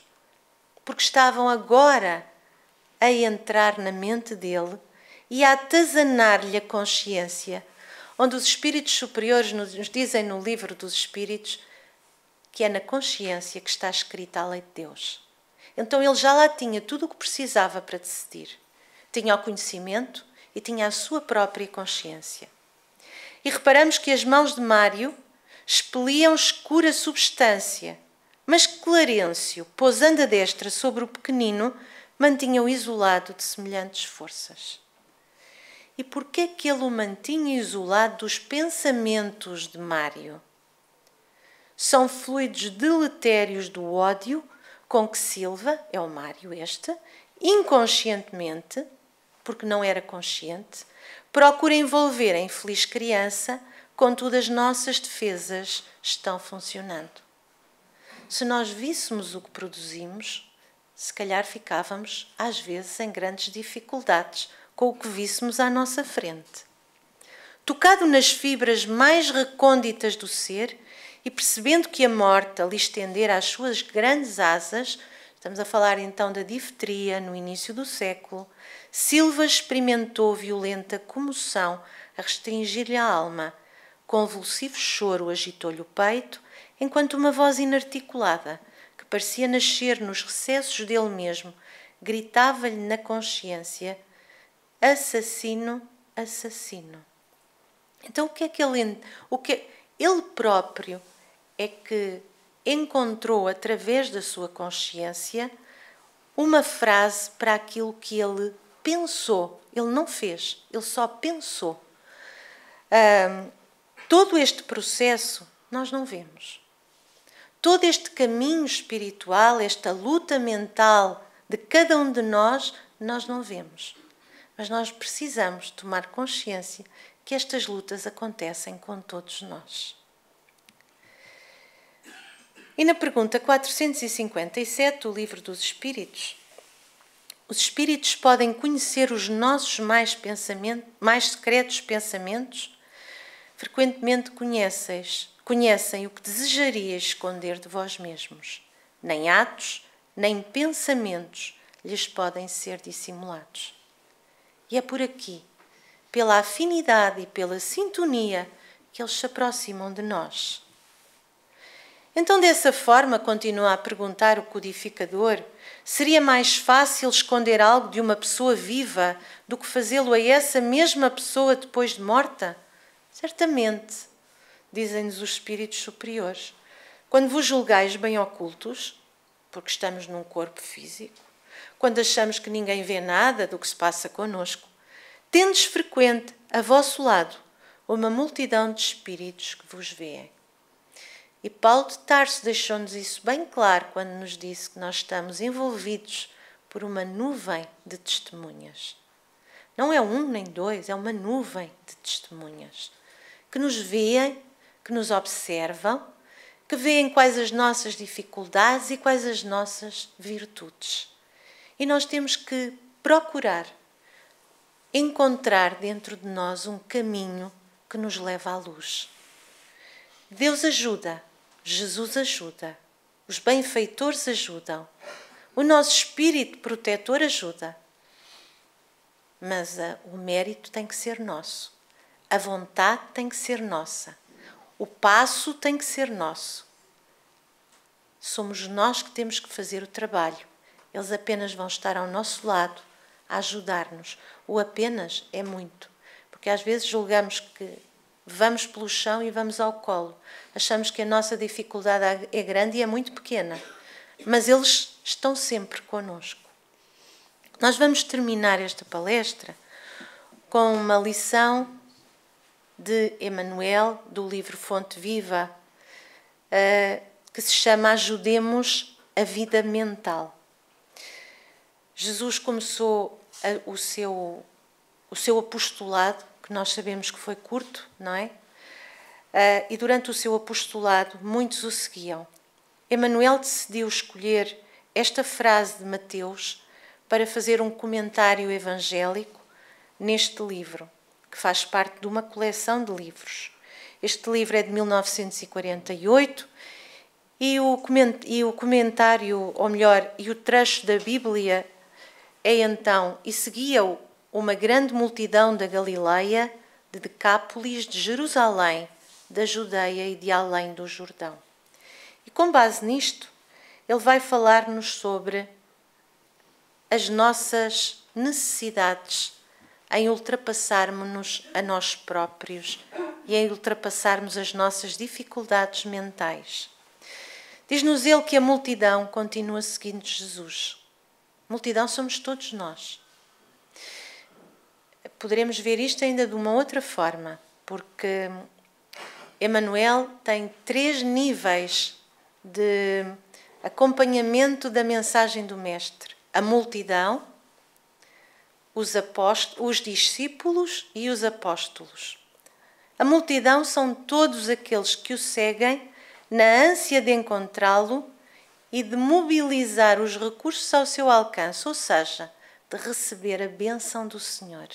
S2: porque estavam agora a entrar na mente dele e a atazanar-lhe a consciência, onde os espíritos superiores nos dizem no livro dos espíritos que é na consciência que está escrita a lei de Deus. Então ele já lá tinha tudo o que precisava para decidir. Tinha o conhecimento e tinha a sua própria consciência. E reparamos que as mãos de Mário expeliam escura substância, Mas Clarencio, pousando a destra sobre o pequenino, mantinha-o isolado de semelhantes forças. E por que é que ele o mantinha isolado dos pensamentos de Mário? São fluidos deletérios do ódio com que Silva, é o Mário este, inconscientemente, porque não era consciente, procura envolver a infeliz criança, contudo as nossas defesas estão funcionando. Se nós víssemos o que produzimos, se calhar ficávamos, às vezes, em grandes dificuldades com o que víssemos à nossa frente. Tocado nas fibras mais recônditas do ser e percebendo que a morte ali estendera as suas grandes asas, estamos a falar então da difteria no início do século, Silva experimentou violenta comoção a restringir-lhe a alma. Convulsivo choro agitou-lhe o peito, enquanto uma voz inarticulada, que parecia nascer nos recessos dele mesmo, gritava-lhe na consciência: assassino, assassino. Então o que é que ele próprio é que encontrou através da sua consciência uma frase para aquilo que ele pensou. Ele não fez, ele só pensou. Todo este processo nós não vemos. Todo este caminho espiritual, esta luta mental de cada um de nós não vemos. Mas nós precisamos tomar consciência que estas lutas acontecem com todos nós. E na pergunta 457 do Livro dos Espíritos, os espíritos podem conhecer os nossos mais secretos pensamentos? Frequentemente conhecem o que desejarias esconder de vós mesmos. Nem atos, nem pensamentos lhes podem ser dissimulados. E é por aqui, pela afinidade e pela sintonia, que eles se aproximam de nós. Então, dessa forma, continua a perguntar o codificador, seria mais fácil esconder algo de uma pessoa viva do que fazê-lo a essa mesma pessoa depois de morta? Certamente, dizem-nos os espíritos superiores. Quando vos julgais bem ocultos, porque estamos num corpo físico, quando achamos que ninguém vê nada do que se passa connosco, tendes frequente a vosso lado uma multidão de espíritos que vos veem. E Paulo de Tarso deixou-nos isso bem claro quando nos disse que nós estamos envolvidos por uma nuvem de testemunhas. Não é um nem dois, é uma nuvem de testemunhas que nos veem, que nos observam, que veem quais as nossas dificuldades e quais as nossas virtudes. E nós temos que procurar encontrar dentro de nós um caminho que nos leva à luz. Deus ajuda, Jesus ajuda, os benfeitores ajudam, o nosso espírito protetor ajuda. Mas o mérito tem que ser nosso, a vontade tem que ser nossa, o passo tem que ser nosso. Somos nós que temos que fazer o trabalho, eles apenas vão estar ao nosso lado a ajudar-nos. O apenas é muito, porque às vezes julgamos que vamos pelo chão e vamos ao colo. Achamos que a nossa dificuldade é grande e é muito pequena, mas eles estão sempre connosco. Nós vamos terminar esta palestra com uma lição de Emmanuel, do livro Fonte Viva, que se chama Ajudemos a Vida Mental. Jesus começou o seu apostolado, que nós sabemos que foi curto, não é? E durante o seu apostolado muitos o seguiam. Emmanuel decidiu escolher esta frase de Mateus para fazer um comentário evangélico neste livro, que faz parte de uma coleção de livros. Este livro é de 1948 e o comentário, ou melhor, e o trecho da Bíblia é então: e seguia-o uma grande multidão da Galileia, de Decápolis, de Jerusalém, da Judeia e de além do Jordão. E com base nisto, ele vai falar-nos sobre as nossas necessidades em ultrapassarmos-nos a nós próprios e em ultrapassarmos as nossas dificuldades mentais. Diz-nos ele que a multidão continua seguindo Jesus. Multidão somos todos nós. Poderemos ver isto ainda de uma outra forma, porque Emmanuel tem 3 níveis de acompanhamento da mensagem do Mestre. A multidão, os discípulos e os apóstolos. A multidão são todos aqueles que o seguem na ânsia de encontrá-lo e de mobilizar os recursos ao seu alcance, ou seja, de receber a bênção do Senhor.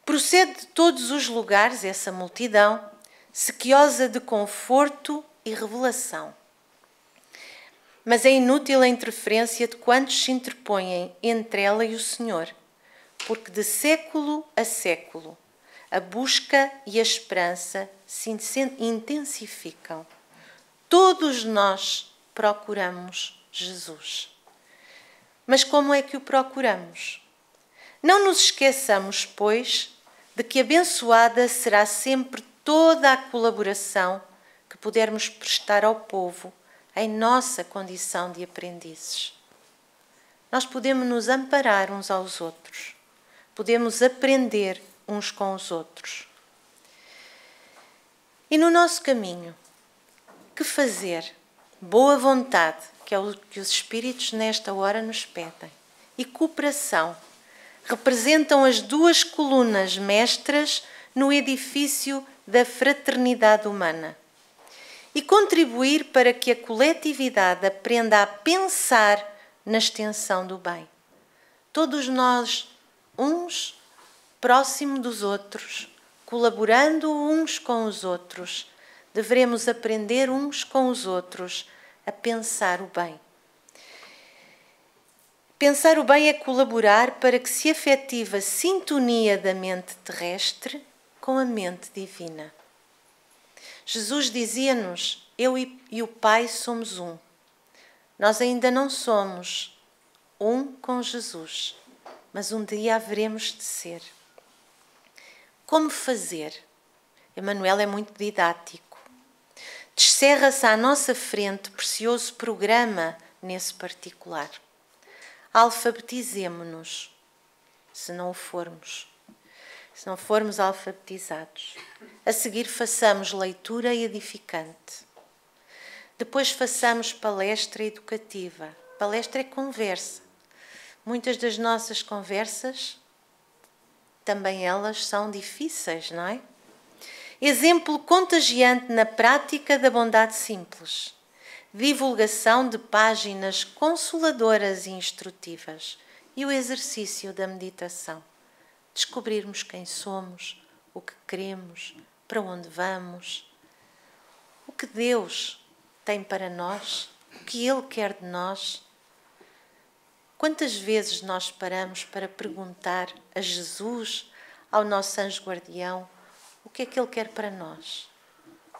S2: Procede de todos os lugares essa multidão, sequiosa de conforto e revelação. Mas é inútil a interferência de quantos se interpõem entre ela e o Senhor, porque de século a século a busca e a esperança se intensificam. Todos nós procuramos Jesus. Mas como é que o procuramos? Não nos esqueçamos, pois, de que abençoada será sempre toda a colaboração que pudermos prestar ao povo em nossa condição de aprendizes. Nós podemos nos amparar uns aos outros, podemos aprender uns com os outros. E no nosso caminho, que fazer? Boa vontade, que é o que os Espíritos nesta hora nos pedem, e cooperação, representam as 2 colunas mestras no edifício da fraternidade humana. E contribuir para que a coletividade aprenda a pensar na extensão do bem. Todos nós, uns próximo dos outros, colaborando uns com os outros, devemos aprender uns com os outros a pensar o bem. Pensar o bem é colaborar para que se efetive a sintonia da mente terrestre com a mente divina. Jesus dizia-nos: eu e o Pai somos um. Nós ainda não somos um com Jesus, mas um dia haveremos de ser. Como fazer? Emmanuel é muito didático. Descerra-se à nossa frente precioso programa nesse particular. Alfabetizemo-nos, se não formos alfabetizados. A seguir façamos leitura edificante. Depois façamos palestra educativa. Palestra é conversa. Muitas das nossas conversas, também elas são difíceis, não é? Exemplo contagiante na prática da bondade simples. Divulgação de páginas consoladoras e instrutivas. E o exercício da meditação. Descobrirmos quem somos, o que queremos, para onde vamos, o que Deus tem para nós, o que Ele quer de nós. Quantas vezes nós paramos para perguntar a Jesus, ao nosso anjo guardião, o que é que Ele quer para nós?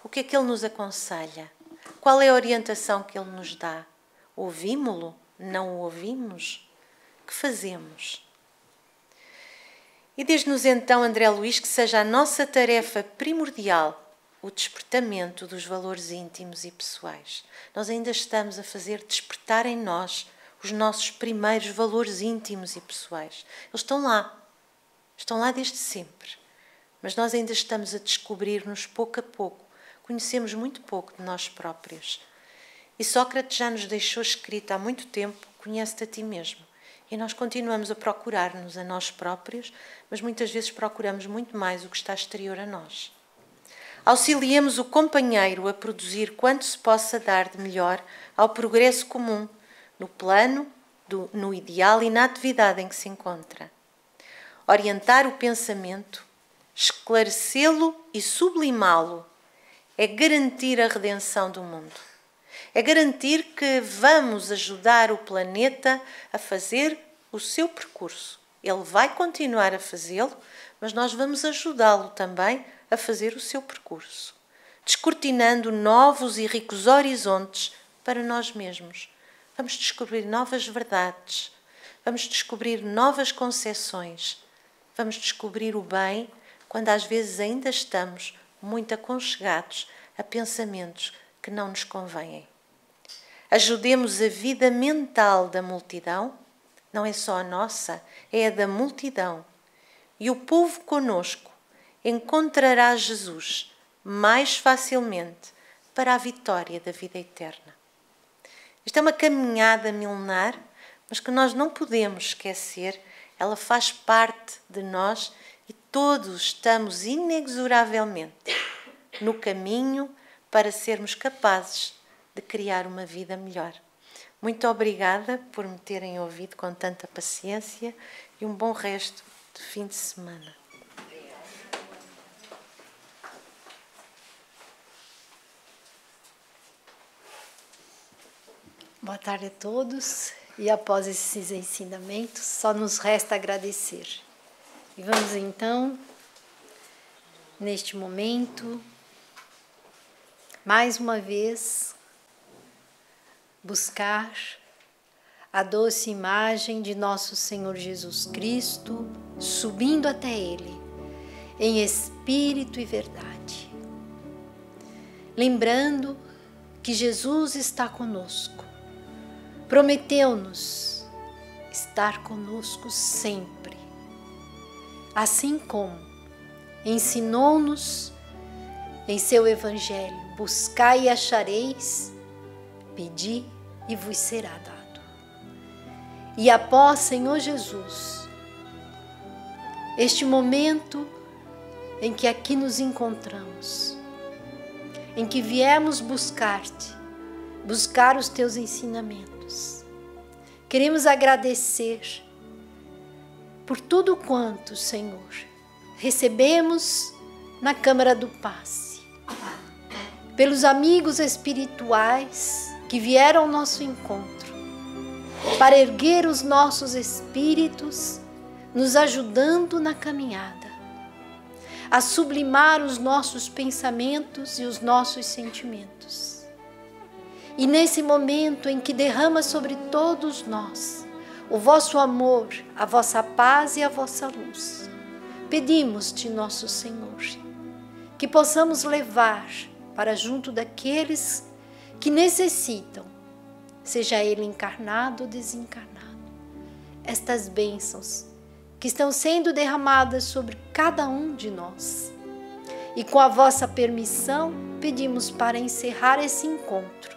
S2: O que é que Ele nos aconselha? Qual é a orientação que Ele nos dá? Ouvimo-lo? Não o ouvimos? Que fazemos? E diz-nos então André Luís que seja a nossa tarefa primordial o despertamento dos valores íntimos e pessoais. Nós ainda estamos a fazer despertar em nós os nossos primeiros valores íntimos e pessoais. Eles estão lá desde sempre. Mas nós ainda estamos a descobrir-nos pouco a pouco. Conhecemos muito pouco de nós próprios. E Sócrates já nos deixou escrito há muito tempo: conhece-te a ti mesmo. E nós continuamos a procurar-nos a nós próprios, mas muitas vezes procuramos muito mais o que está exterior a nós. Auxiliemos o companheiro a produzir quanto se possa dar de melhor ao progresso comum, no plano, no ideal e na atividade em que se encontra. Orientar o pensamento, esclarecê-lo e sublimá-lo é garantir a redenção do mundo. É garantir que vamos ajudar o planeta a fazer o seu percurso. Ele vai continuar a fazê-lo, mas nós vamos ajudá-lo também a fazer o seu percurso, descortinando novos e ricos horizontes para nós mesmos. Vamos descobrir novas verdades, vamos descobrir novas concepções, vamos descobrir o bem quando às vezes ainda estamos muito aconchegados a pensamentos que não nos convêm. Ajudemos a vida mental da multidão, não é só a nossa, é a da multidão. E o povo conosco encontrará Jesus mais facilmente para a vitória da vida eterna. Isto é uma caminhada milenar, mas que nós não podemos esquecer, ela faz parte de nós e todos estamos inexoravelmente no caminho para sermos capazes de criar uma vida melhor. Muito obrigada por me terem ouvido com tanta paciência e um bom resto de fim de semana.
S3: Boa tarde a todos, e após esses ensinamentos, só nos resta agradecer. E vamos então, neste momento, mais uma vez, buscar a doce imagem de nosso Senhor Jesus Cristo, subindo até Ele, em espírito e verdade. Lembrando que Jesus está conosco, prometeu-nos estar conosco sempre, assim como ensinou-nos em seu Evangelho: buscai e achareis, pedi e vos será dado. E após Senhor Jesus, este momento em que aqui nos encontramos, em que viemos buscar-te, buscar os teus ensinamentos, queremos agradecer por tudo quanto, Senhor, recebemos na Câmara do Passe, pelos amigos espirituais que vieram ao nosso encontro, para erguer os nossos espíritos, nos ajudando na caminhada, a sublimar os nossos pensamentos e os nossos sentimentos. E nesse momento em que derrama sobre todos nós o vosso amor, a vossa paz e a vossa luz, pedimos-te, nosso Senhor, que possamos levar para junto daqueles que necessitam, seja ele encarnado ou desencarnado, estas bênçãos que estão sendo derramadas sobre cada um de nós. E com a vossa permissão, pedimos para encerrar esse encontro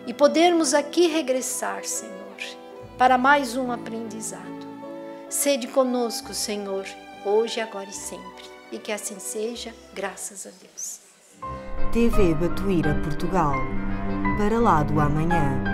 S3: e podermos aqui regressar, Senhor, para mais um aprendizado. Sede conosco, Senhor, hoje, agora e sempre. E que assim seja, graças a Deus.
S1: TV Batuíra Portugal. Para lá do amanhã.